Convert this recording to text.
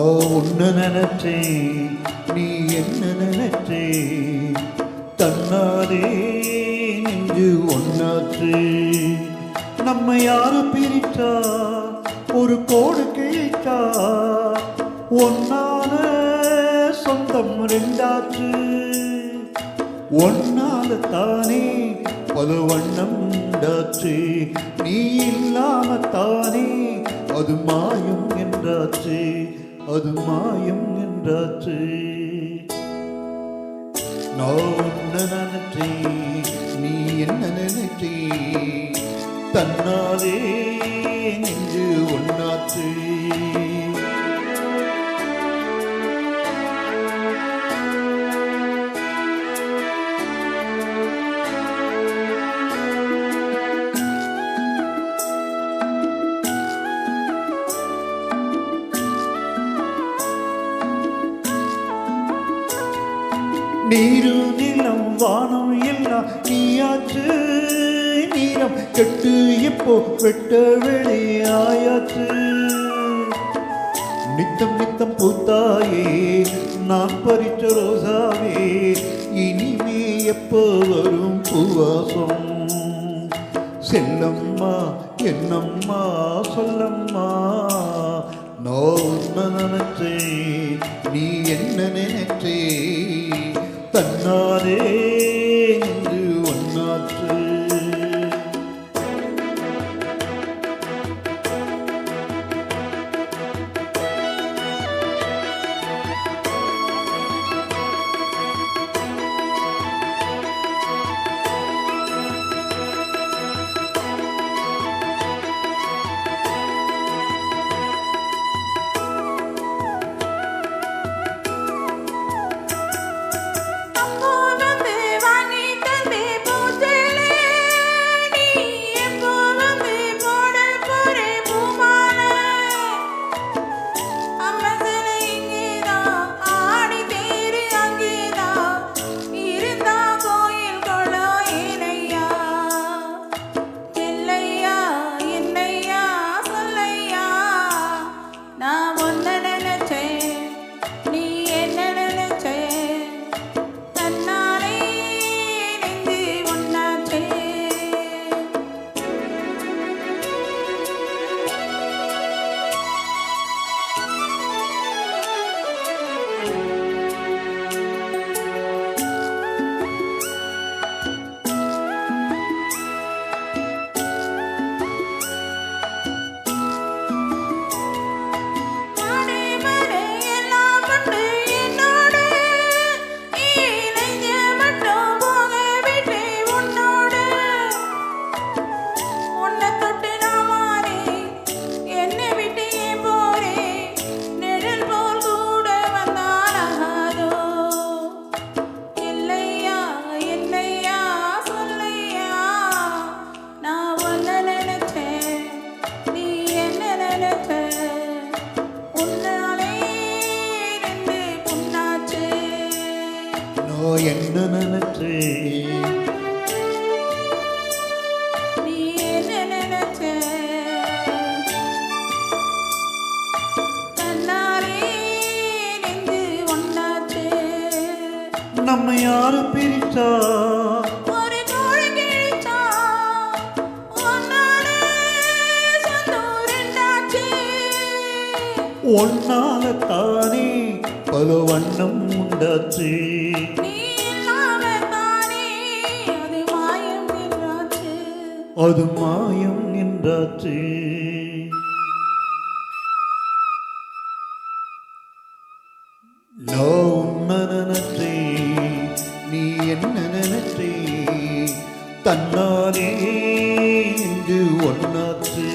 நான் உன்ன நினைச்சே நீ என்ன நினைச்சே தன்னாலே நெஞ்சு ஒன்னாச்சு நம்ம யாரு பிரிச்சா ஒரு கோடு கிழிச்சா ஒன்னால சொந்தம் ரெண்டாச்சு ஒன்னால தானே பல வண்ணம் உண்டாச்சு நீ இல்லாம தானே அது மாயம் என்றாச்சு அது மாயம் என்றாச்சு நான் உன்ன நினைச்சே நீ என்ன நினைச்சே தன்னாலே நெஞ்சு ஒன்னாச்சு நீரு நிலம் வானம் எல்லாம் நீயாச்சு நீரம் கெட்டு இப்போ வெட்ட வெளியாயாச்சு நித்தம் நித்தம் பூத்தாயே நான் பறிச்ச ரோசாவே இனிமே எப்போ வரும் பூவாசம் செல்லம்மா என்னம்மா சொல்லம்மா நான் உன்ன நினைச்சே நீ என்ன நினைச்சே தன்னாலே நின்று ஒன்னாச்சு என்ன நினைச்சே நீ என்ன நினைச்ச தன்னாலே நெஞ்சு ஒன்னாச்சு நம்ம யாரு பிரிச்சா ஒரு கோழி கிழிச்சா ஒன்னாலே சொந்தம் ரெண்டாச்சு ஒன்னால தானே பல வண்ணம் உண்டாச்சு அது மாயம் என்றாச்சு நான் உன்ன நினைச்சே நீ என்ன நினைச்சே தன்னாலே இன்று ஒன்னாச்சு